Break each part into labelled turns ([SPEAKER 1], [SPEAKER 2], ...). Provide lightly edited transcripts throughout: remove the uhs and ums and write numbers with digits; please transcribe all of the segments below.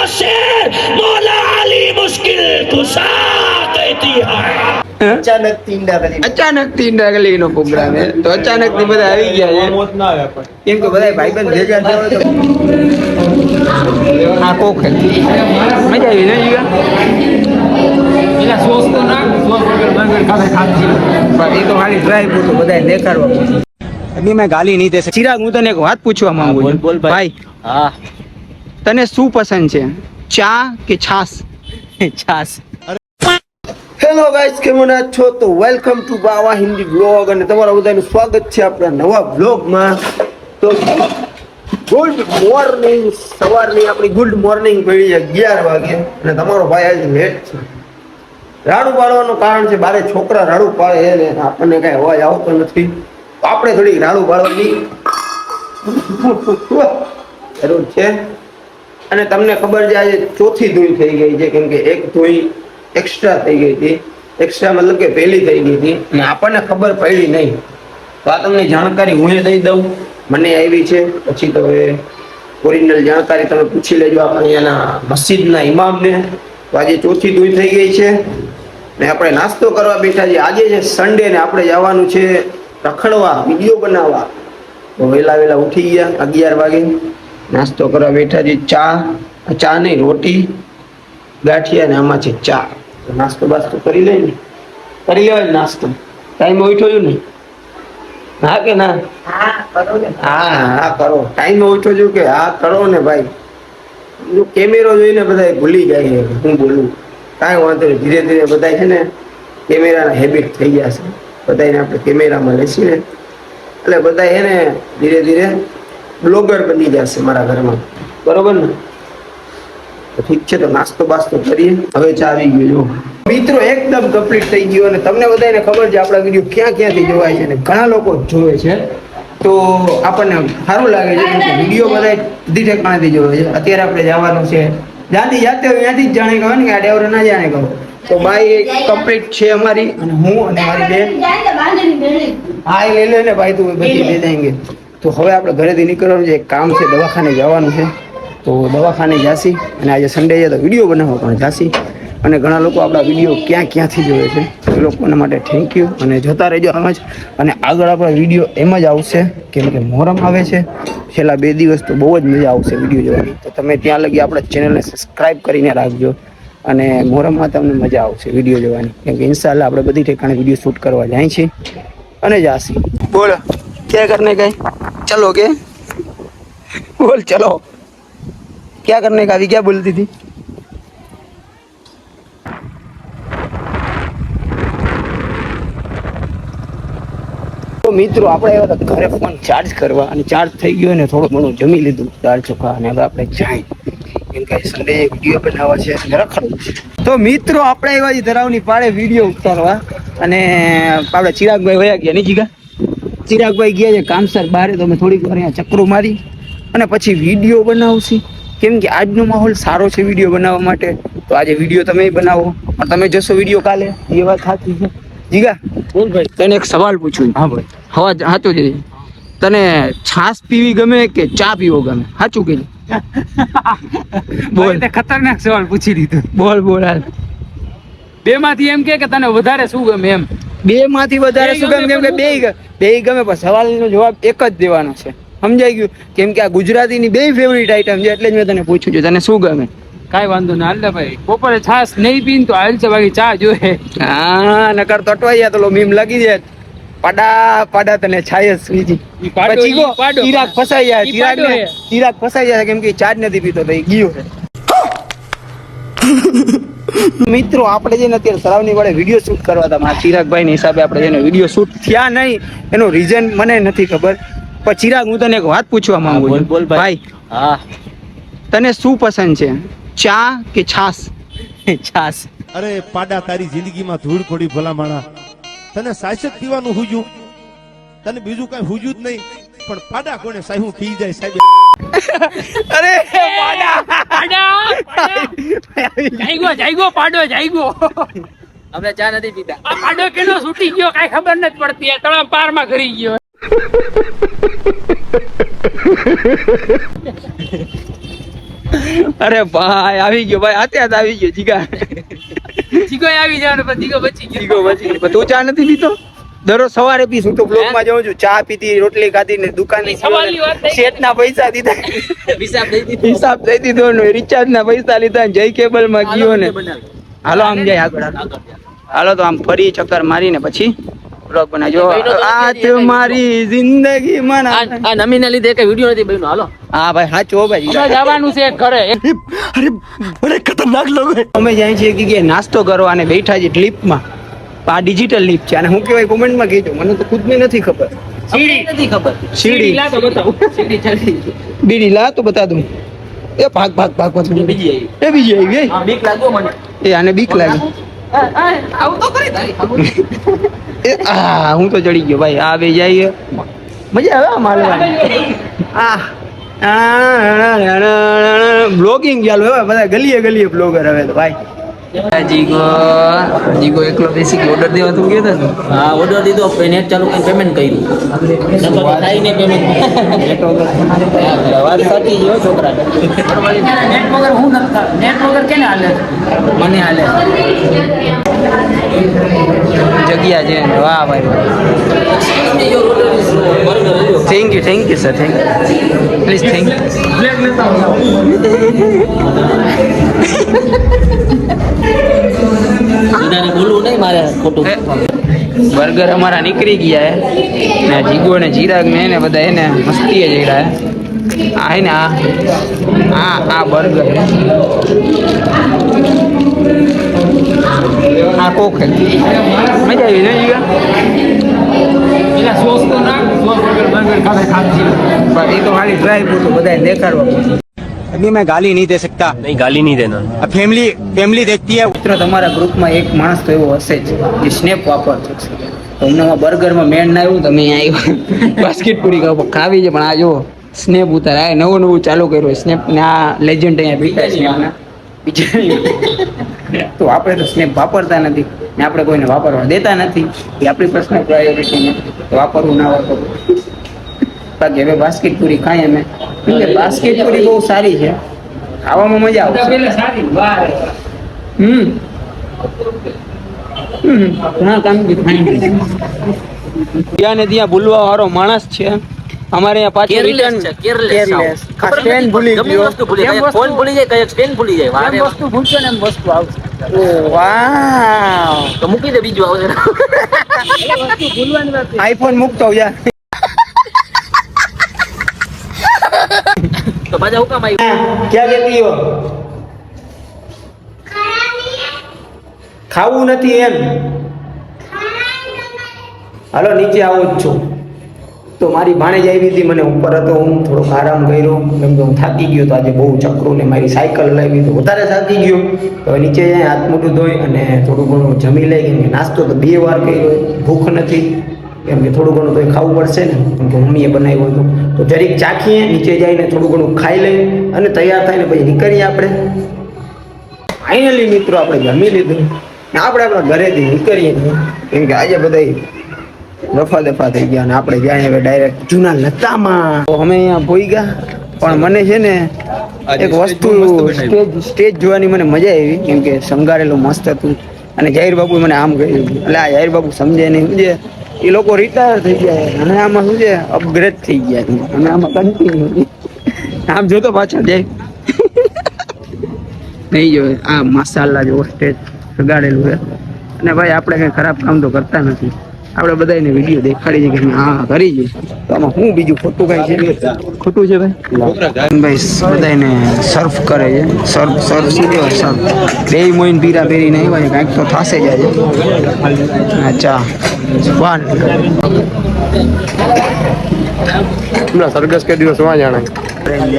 [SPEAKER 1] शेर मौला अली मुश्किल कुशा कहती है।
[SPEAKER 2] અચાનક થી ડાગલી નો પ્રોગ્રામ હે તો અચાનક થી બધા આવી ગયા છે મોત ના આવે પણ કેમ કે બધા ભાઈબંધ ભેગા થયો તો આ કોક મજા આવી ને જીગા એલા સોસ તો ના સોસ વગર બર્ગર ખાધી પણ એ તો ખાલી ડ્રાય ફ્રૂટ બધા દેખાડવા અભી મેં ગાલી નહીં દે શકતો ચિરાગ હું તને એક વાત પૂછવા માંગુ છું બોલ ભાઈ હા તને શું પસંદ છે ચા કે છાસ છાસ હેલો ગાઈસ કેમ છો તો વેલકમ ટુ બાવા હિન્દી બ્લોગ અને તમારા બધાનું સ્વાગત છે આપણા નવા બ્લોગમાં તો ગુડ મોર્નિંગ સવારની આપણી ગુડ મોર્નિંગ પડી છે 11 વાગે અને તમારો ભાઈ આજે લેટ છે રાડું પાડવાનું કારણ છે બારે છોકરા રાડું પાડે ને આપણને કઈ અવાજ આવતો નથી તો આપણે થોડી રાડું પાડવાની જરૂર છે અને તમને ખબર છે આજે ચોથી ધોઈ થઈ ગઈ છે કેમ કે એક ધોઈ એક્સ્ટ્રા થઈ ગઈ હતી એક્સ્ટ્રા મતલબ કે પહેલી થઈ ગઈ હતી અને આપણને ખબર પડી નહીં તો આ તમને જાણકારી હું દઈ દઉં મને આવી છે પછી તો હવે ઓરિજિનલ જાણકારી તમે પૂછી લેજો આપણે એના મસ્જિદના ઇમામને તો આજે ચોથી ધોઈ થઈ ગઈ છે ને આપણે નાસ્તો કરવા બેઠા છીએ આજે છે સન્ડે ને આપણે જવાનું છે રખડવા વિડીયો બનાવવા તો વહેલા ઉઠી ગયા 11 વાગે નાસ્તો કરવા બેઠા છીએ ચા નહીં રોટી ગાંઠિયા ને આમાં છે ચા નાસ્તો બાસ્તો કરી લે ને કરી લેવાય નાસ્તો ટાઈમ ઉઠ્યો ને હા કે ના હા કરો ટાઈમ ઉઠ્યો છું કે હા કરો ને ભાઈ કેમેરો જોઈને બધા ભૂલી જાય હું બોલું કાંઈ વાંધો નહીં ધીરે ધીરે બધા છે ને કેમેરાના હેબિટ થઈ ગયા છે બધાને આપણે કેમેરામાં લેશી ને એટલે બધા એને ધીરે ધીરે બ્લોગર બની જશે મારા ઘરમાં બરોબર ને ઠીક છે તો નાસ્તો બાસ્તો કરીએ હવે ચા આવી ગયો મિત્રો એકદમ કમ્પ્લીટ થઈ ગયો અને તમને બધાને ખબર છે આપણા વિડીયો ક્યાંથી જોવાય છે ને ઘણા લોકો જોવે છે તો આપણને સારું લાગે છે કે વિડીયો બધા બધી ઠેકાણેથી જોવે છે અત્યારે આપણે જવાનું છે જ્યાંથી જાતે હોય ત્યાંથી જ જાણે કહો ને કે આ ડેવર ના જાણે કહો તો ભાઈ કમ્પ્લીટ છે અમારી અને હું અને મારી બેન હા એ લઈ લે ને ભાઈ તું બધી લઈ જાયંગે તો હવે આપણે ઘરેથી નીકળવાનું છે એક કામ છે દવાખાને જવાનું છે તો દવાખાને જાસી અને આજે સન્ડે છે તો વિડીયો બનાવવા પણ જાસી અને ઘણા લોકો આપણા વિડીયો ક્યાંથી જોવે છે એ લોકોના માટે થેન્ક યુ અને જોતા રહેજો આમ જ અને આગળ આપણા વિડીયો એમ જ આવશે કેમ કે મોહરમ આવે છે છેલ્લા 2 દિવસ તો બહુ જ મજા આવશે વિડીયો જોવાની તો તમે ત્યાં લગી આપણા ચેનલને સબસ્ક્રાઈબ કરીને રાખજો અને મોહરમમાં તમને મજા આવશે વિડીયો જોવાની કેમ કે ઇન્શાલ્લાહ આપણે બધી ઠેકાણે વિડીયો શૂટ કરવા જાય છે અને જાસી બોલો क्या करने का चलो के बोल चलो क्या करने का अभी क्या बोलती थी તો મિત્રો આપણે આવ્યા હતા ઘરે ફોન ચાર્જ કરવા અને ચાર્જ થઈ ગયો ને થોડું ઘણું જમી લીધું દાળ ચોખા અને હવે આપણે જાય કેમ કે સન્ડે વિડીયો બનાવવા છે અને રખડવું છે તો મિત્રો આપણે આવ્યા છીએ ધરાવની પાડે વિડીયો ઉતારવા અને આપણે ચિરાગભાઈ વયા ગયા નહીં જીગા ચિરાગભાઈ ગયા છે કામસર બહાર તો અમે થોડીક વાર અહીંયા ચક્રો મારી અને પછી વિડીયો બનાવશી કેમ કે આજનો માહોલ સારો છે વિડીયો બનાવવા માટે તો આજે વિડીયો તમે બનાવો પણ તમે જશો વિડીયો કાલે એ વાત સાચી છે જીગા બોલ ભાઈ તને એક સવાલ પૂછું હા ભાઈ હવા સાચું છે તને છાશ પીવી ગમે કે ચા પીવો ગમે સાચું કીધું બોલ ખતરનાક સવાલ પૂછી દીધો બોલ હાલ બે માંથી એમ કે તને વધારે શું ગમે એમ બે માંથી વધારે શું ગમે કેમ કે બે ગમે પણ સવાલનો જવાબ એક જ દેવાનો છે સમજાઈ ગયું કેમ કે આ ગુજરાતીની બે ફેવરિટ આઈટમ છે એટલે જ મેં તને પૂછ્યું છે તને શું ગમે કાંઈ વાંધો ના હાલ ભાઈ બપોરે છાશ નહીં પીને તો હાલ છે બાકી ચા જોઈએ હા નકર તો અટવાઈ જાય તો મીમ લાગી જાય પાડા તને છાય બીજી પછી ચિરાગ ફસાઈ જાય ચિરાગ ફસાઈ જાય કેમ કે ચાર્જ નથી પીતો તો એ ગયો છે મિત્રો આપણે જેને અત્યારે સરાવની વાળે વિડીયો શૂટ કરવા હતા મારા ચિરાગભાઈ ના હિસાબે આપણે જેને વિડીયો શૂટ થયા નહીં એનું રીઝન મને નથી ખબર પણ ચિરાગ હું તને એક વાત પૂછવા માંગુ છું બોલ ભાઈ હા તને શું પસંદ છે ચા કે છાસ છાસ
[SPEAKER 3] અરે પાડા તારી જિંદગીમાં ધૂળ પડી ભલા માણા તને સાયસ પીવાનું હુજ્યું તને બીજું કઈ હુજ્યું જ નહીં પણ પાડા કોને સાહેબ પી જાય સાહેબ
[SPEAKER 2] અરે પાડા
[SPEAKER 4] જાઈગો પાડો જાઈગો
[SPEAKER 2] અમે ચા નથી પીતા
[SPEAKER 4] આ પાડો કેનો છૂટી ગયો કાઈ ખબર નથી પડતી તળા પારમાં કરી ગયો
[SPEAKER 2] અરે ભાઈ આવી ગયો ભાઈ, અત્યારે આવી ગયો જીગા.
[SPEAKER 4] જીગો આવી જવાનો પણ જીગો બચી ગયો.
[SPEAKER 2] જીગો બચી ગયો. તું ચા નથી પીતો? દરરોજ સવારે પીશ. હું તો બ્લોગમાં જાઉં છું, ચા પીતી, રોટલી ખાધી ને દુકાને
[SPEAKER 4] સવારની વાત નહીં.
[SPEAKER 2] શેઠના પૈસા દીધા, હિસાબ દઈ દીધો ને રિચાર્જના પૈસા લીધા ને જય કેબલમાં ગયો ને. હાલો આમ જાય આગળ. હાલો તો આમ ફરી ચક્કર મારીને પછી બ્લોગ બનાવજો. આ તમારી જિંદગી માં
[SPEAKER 5] આ નમીને લીધે એક વિડિયો નથી બન્યો. હાલો
[SPEAKER 2] હા ભાઈ સાચું હો ભાઈ.
[SPEAKER 4] હવે જવાનું છે ઘરે.
[SPEAKER 3] અરે ખતરનાક લોકો હે.
[SPEAKER 2] અમે જાય છીએ કે નાસ્તો કરવા અને બેઠા છે લિફ્ટમાં. આ ડિજિટલ લિફ્ટ છે અને હું કહેવાય કોમેન્ટમાં કહેજો, મને તો ખુદને નથી ખબર.
[SPEAKER 4] સીડી
[SPEAKER 5] નથી ખબર.
[SPEAKER 2] સીડી
[SPEAKER 4] લા તો બતાવું.
[SPEAKER 5] સીડી ચડી
[SPEAKER 2] બીડી લા તો બતા દઉં. એ ભાગ ભાગ ભાગ ભાગ.
[SPEAKER 5] બીજી આવી.
[SPEAKER 2] એ બીજી આવી ગઈ.
[SPEAKER 5] હા બીક લાગ્યો મને.
[SPEAKER 2] એ આને બીક લાગી.
[SPEAKER 5] આવું તો કરી તારી ખબર.
[SPEAKER 2] એ આ હું તો ચડી ગયો ભાઈ. આ બે જઈએ મજા આવે આમ હાલવાની. બ્લોગિંગ ચાલુ હવે બધા ગલીએ ગલીએ બ્લોગર હવે તો ભાઈ. જીગો એકલો બેસી ઓર્ડર દેવા તું કહેતો ને.
[SPEAKER 5] હા ઓર્ડર દીધો, નેટ ચાલુ કરીને પેમેન્ટ કર્યું. નકર થાય ને પેમેન્ટ. વાત સાચી છે હો છોકરા.
[SPEAKER 4] નેટ વગર હું નથી થા- નેટ વગર કેને હાલે?
[SPEAKER 5] મને હાલે.
[SPEAKER 2] જગ્યા છે વાહ ભાઈ. Thank you sir, thank you please, thank you.
[SPEAKER 5] બધાને બોલવું નહીં મારે ખોટું.
[SPEAKER 2] બર્ગર અમારા નીકળી ગયા હે ને જીગો ને ચિરાગ ને એને બધા એને મસ્તીએ જઈડા હે. આ હે ને આ બર્ગર હે. આ કોક હે. મજા આવી ને જીગા?
[SPEAKER 4] એલા સોસ તો નાખ. સોસ વગર બર્ગર ખાધા ખાધી.
[SPEAKER 2] પણ એ તો ખાલી ટ્રાય પૂરતું બધાને દેખાડવા. अभी मैं गाली नहीं दे सकता.
[SPEAKER 6] नहीं गाली नहीं देना.
[SPEAKER 2] फैमिली देखती है. મિત્રો તમારા ગ્રુપમાં એક માણસ તો એવો હશે જ જે સ્નેપ વાપરતો છે. તો હમણાં બર્ગરમાં મેન ના આવ્યું તમે અહીંયા આવ્યું બાસ્કેટ પૂરી ખાવી છે પણ આ જો સ્નેપ ઉતાર આ નવું ચાલુ કર્યું સ્નેપ ને આ લેજન્ડ અહીંયા બેઠા છે આના બીજા તો આપણે તો સ્નેપ વાપરતા નથી ને આપણે કોઈને વાપરવા દેતા નથી. એ આપણી પર્સનલ પ્રાયોરિટી ને વાપરવું ના વાપરવું. બાકી હવે બાસ્કેટ પૂરી ખાઈએ અમે. બાસ્કેટ પૂરી બહુ સારી છે, ખાવામાં મજા આવે.
[SPEAKER 4] પેલા સારી વાહ.
[SPEAKER 2] ઘણા કામ બી ખાઈ ત્યાં ને ત્યાં ભૂલવા વાળો માણસ છે અમારે અહીંયા પાછું
[SPEAKER 5] Careless છે, careless સાવ. ખબર નથી,
[SPEAKER 2] સ્ટેન્ડ ભૂલી
[SPEAKER 5] ગમે
[SPEAKER 2] ગયો.
[SPEAKER 5] વસ્તુ ભૂલી જાય. ફોન ભૂલી જાય, કઈ સ્ટેન્ડ ભૂલી જાય. વારે
[SPEAKER 4] એમ વસ્તુ ભૂલશો ને એમ વસ્તુ આવશે.
[SPEAKER 2] વાવ
[SPEAKER 5] તો મૂકી દે, બીજું આવશે.
[SPEAKER 4] વસ્તુ ભૂલવાની વાત છે.
[SPEAKER 2] આઈફોન મૂકતો યાર.
[SPEAKER 5] તો પાછા હું કામ આવ્યું?
[SPEAKER 2] ક્યાં કહેતી હો? ખાવું નથી એમ. હાલો નીચે આવું જ છું. તો મારી ભાણેજ આવી હતી, મને ઉપર હતો, હું થોડોક આરામ કર્યો કેમ કે હું થાકી ગયો તો આજે બહુ ચક્રું ને મારી સાયકલ લાવી તો વધારે થાકી ગયો. તો નીચે જાય હાથ મોઢું ધોઈ અને થોડું ઘણું જમી લઈ. કેમ કે નાસ્તો તો 2 વાર કર્યો, ભૂખ નથી કેમ કે થોડું ઘણું તો ખાવું પડશે ને કેમ કે મમ્મીએ બનાવ્યું હતું. તો જરીક ચાખીએ, નીચે જઈને થોડું ઘણું ખાઈ લઈએ અને તૈયાર થઈને પછી નીકળીએ આપણે. ફાઇનલી મિત્રો આપણે જમી લીધું ને આપણે આપણા ઘરેથી નીકળીએ કેમ કે આજે બધા રફા દફા થઈ ગયા અને આપણે જાય હવે ડાયરેક્ટ જૂના લતામાં. તો અમે અહીંયા પોઈ ગયા પણ મને છે ને એક વસ્તુ સ્ટેજ જોવાની મને મજા આવી કેમ કે શણગારેલું મસ્ત હતું અને જાહેર બાબુ મને આમ કહ્યું એટલે આ જાહેર બાબુ સમજે નહીં. શું છે એ લોકો રિટાયર થઈ ગયા અને આમાં શું છે અપગ્રેડ થઈ ગયા છે અને આમાં કન્ટિન્યુ આમ જોતો પાછળ જાય નહીં જો આ મસાલા જેવો સ્ટેજ શણગારેલું છે અને ભાઈ આપણે કંઈ ખરાબ કામ તો કરતા નથી. આપણે બધાને વિડીયો દેખાડી છે કે હા કરી છે તો આમાં હું બીજું ખોટું કઈ છે ખોટું છે ભાઈ બધાને સર્ફ કરે છે. સર્ફ સીધો સર્ફ બે મોઈન પીરા પહેરીને આવ્યા છે કાંઈક તો થાશે જ આજે. અચ્છા વાન
[SPEAKER 6] સરગસ કે દિવસ માં જાણે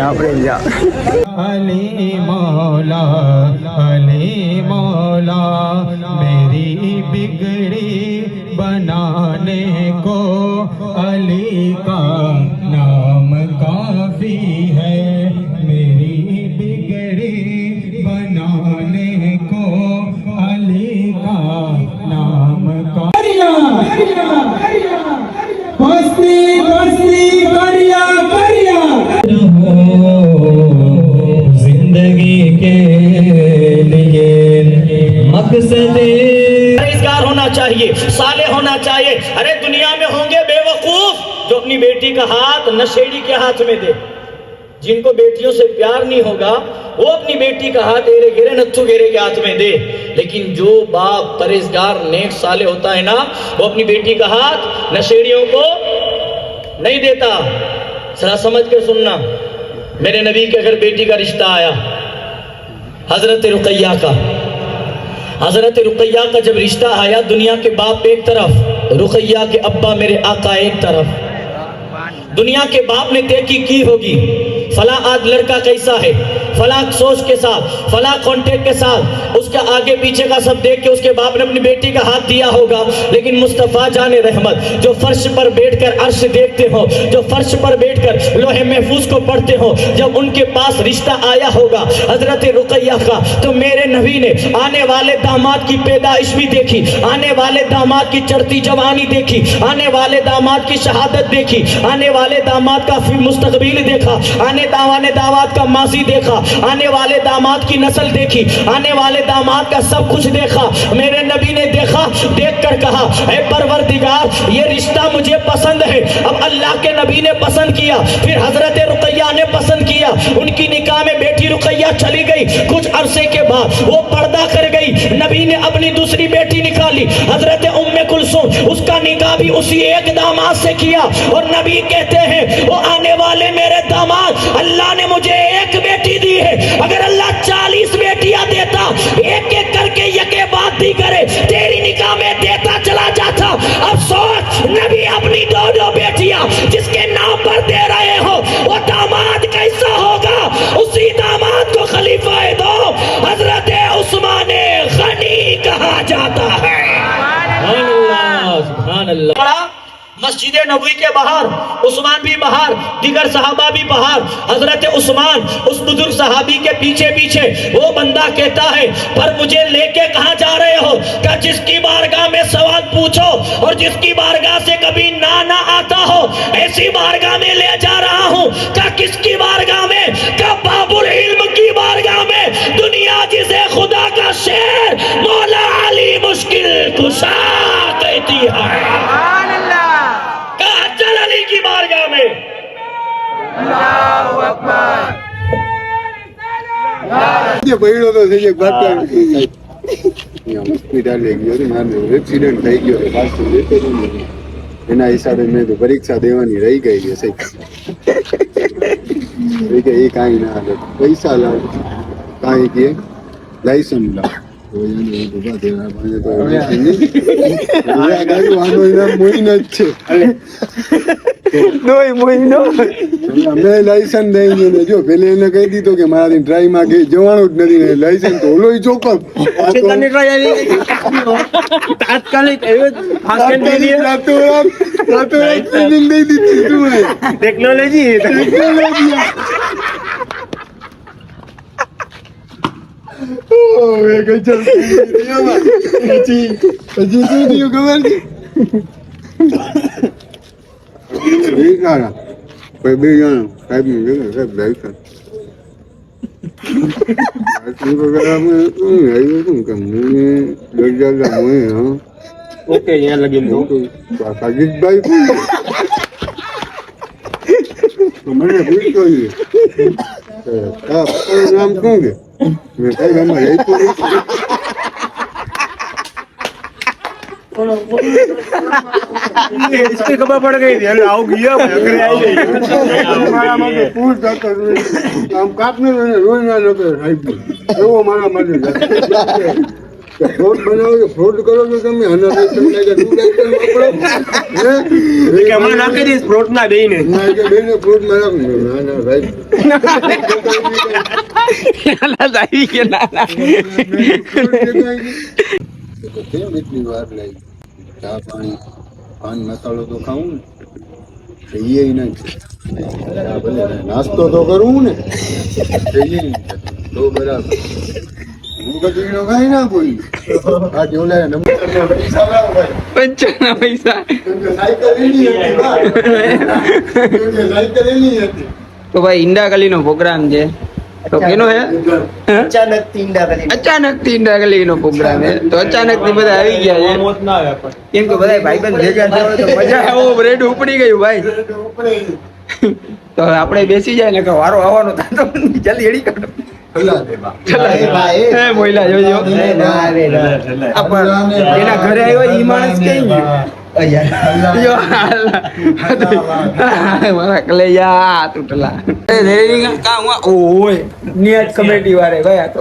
[SPEAKER 2] આપણે
[SPEAKER 7] अली मौला मेरी बिगड़ी बनाने को अली का नाम काफी है मेरी बिगड़ी बनाने को अली का नाम बस्ती बस्ती करिया करिया जिंदगी सदे
[SPEAKER 1] परहेजगार होना चाहिए, साले होना चाहिए। अरे दुनिया में होंगे बेवकूफ जो अपनी बेटी का हाथ नशेड़ी के हाथ में दे। जिनको बेटियों से प्यार नहीं होगा वो अपनी बेटी का हाथ एरे गिरे नत्थु गेरे के हाथ में दे। लेकिन जो बाप परहेजगार नेक साले होता है ना, वो अपनी बेटी का हाथ नशेड़ियों को नहीं देता। जरा समझ के सुनना, मेरे नबी के घर बेटी का रिश्ता आया, हजरत रुकैया का। हजरत रुकैया का जब रिश्ता आया, दुनिया के बाप एक तरफ, रुकैया के अब्बा मेरे आका एक तरफ। दुनिया के बाप ने देखी की होगी, फला आज लड़का कैसा है, फला सोच के साथ, फला कॉन्टेक्ट के साथ, उसके आगे पीछे का सब देख के उसके बाप ने अपनी बेटी का हाथ दिया होगा। लेकिन मुस्तफा जाने रहमत जो फर्श पर बैठकर अर्श देखते हो, जो फर्श पर बैठकर लोहे महफूज को पढ़ते हो, जब उनके पास रिश्ता आया होगा हजरत रुकैया का, तो मेरे नबी ने आने वाले दामाद की पैदाइश भी देखी, आने वाले दामाद की चढ़ती जवानी देखी, आने वाले दामाद की शहादत देखी, आने वाले दामाद का फिर मुस्तकबिल देखा, आने वाले दामाद का माजी देखा, आने वाले दामाद की नस्ल देखी, आने वाले दामाद का सब कुछ देखा। मेरे नबी ने देखा, देखकर कहा, ऐ परवरदिगार ये रिश्ता मुझे पसंद है। अब अल्लाह के नबी ने पसंद किया, फिर हजरत रुकैया ने पसंद किया, उनकी निकाह में बेटी रुकैया चली गई। कुछ अरसे के बाद वो पर्दा कर गई, नबी ने अपनी दूसरी बेटी निकाली, हजरत उम्मे कुलसूम, उसका निकाह भी उसी एक दामाद से किया। और नबी कहते हैं वो आने वाले मेरे दामाद, अल्लाह ने मुझे एक बेटी दी है, अगर अल्लाह 40 बेटियां देता, एक एक करके यके बात दी करे, तेरी निकाह में देता चला जाता। अब सोच, नबी अपनी दो बेटियां जिसके नाम पर दे रहे हो, वो दामाद कैसा होगा? उसी दामाद को खलीफा दो हजरत उस्मान गनी कहा जाता है। सुभान अल्लाह। मस्जिद नबवी के बाहर उस्मान भी बाहर, दिगर सहाबा भी बाहर। हजरत उस्मान उस बुजुर्ग सहाबी के पीछे पीछे, वो बंदा कहता है पर मुझे लेके कहां जा रहे हो? क्या जिसकी बारगाह में सवाल पूछो और जिसकी बारगाह से कभी ना आता हो, ऐसी बारगाह में ले जा रहा हूं। क्या किसकी बारगाह में? क्या बाबुल इल्म की बारगाह में। दुनिया जिसे खुदा का शेर मौला अली मुश्किल कुशा कहती है, अली की बारगाह में।
[SPEAKER 6] જે પડ્યો તો છે એક વાત હોસ્પિટલે ગયો તો મારે એક્સિડન્ટ થઈ ગયો તો પાછું લેતો એના હિસાબે મેં તો પરીક્ષા દેવાની રહી ગઈ હશે કે એ કાંઈ ના આવે પૈસા લાવ કાંઈ કે લાયસન્સ લાવ લાયસન્સ દઈ ને જો પેલે એને કહી દીધો કે મારાથી ટ્રાય માં જવાનું જ નથી ને લાયસન્સ તો ઓલો ચોક્કસ
[SPEAKER 2] ટેકનોલોજી
[SPEAKER 6] બે જણા સાહેબ
[SPEAKER 2] ઓકે यहाँ लगे
[SPEAKER 6] સાજીદભાઈ મને પૂછતો નામ શું છે સાહેબ આમાં
[SPEAKER 2] इसकी खबर पड़ गई थी आओ गया
[SPEAKER 6] આમ કાપને રોજ ના લોકો સાહેબ એવો મારા માટે ફ્રોડ બનાવો છો ફ્રોડ કરો છો તમે
[SPEAKER 2] હમણાં નાખી દઈશ ફ્રોડ ના બે ને
[SPEAKER 6] ફ્રોડ માં ના ના ભાઈ કેમ એટલી વાર લાગી ચા પાણી પાન મસાલો તો ખાવું ને એ નહીં નાસ્તો તો કરવું ને તો બરાબર હું કદી ખાઈ ના કોઈ આ જોલા નંબર
[SPEAKER 2] પૈસા પૈસા
[SPEAKER 6] સાયકલ એની હતી સાયકલ એની હતી
[SPEAKER 2] તો ભાઈ ઈંડા કલી નો પ્રોગ્રામ છે તો કેનો હે અચાનક તીંડા ગલીનો પ્રોગ્રામ હે તો અચાનક થી બધા આવી ગયા છે કેમ કે બધા ભાઈબંધ ભેગા થયા હોય તો મજા આવો બ્રેડ ઉપડી ગયું ભાઈ તો હવે આપણે બેસી જાય ને કે વારો આવવાનો થતો જલ્દી એડી કાઢો એ મોઈલા જોજો એના ઘરે આવ્યો ઈ માણસ કઈ ગયો મારા કલેજા તૂટલા એ રેડિંગ કા ઓય નિયત કમેટી વાળે ગયા તો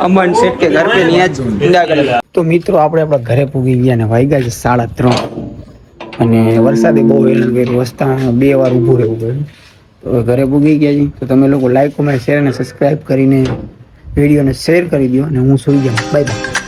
[SPEAKER 2] અમન શેઠ કે ઘર पे નિયત ઊંડા કરે તો મિત્રો આપણે આપણા ઘરે પૂગી ગયા ને વાગ્યા છે 3:30 અને વરસાદે બહુ હેરાન કર્યું રસ્તામાં 2 વાર ઊભું રહેવું પડ્યું તો ઘરે પૂગી ગયા છે તો તમે લોકો લાઈક કોમેન્ટ શેર અને સબસ્ક્રાઇબ કરીને વિડીયોને શેર કરી દો અને હું સુઈ જાઉં બાય બાય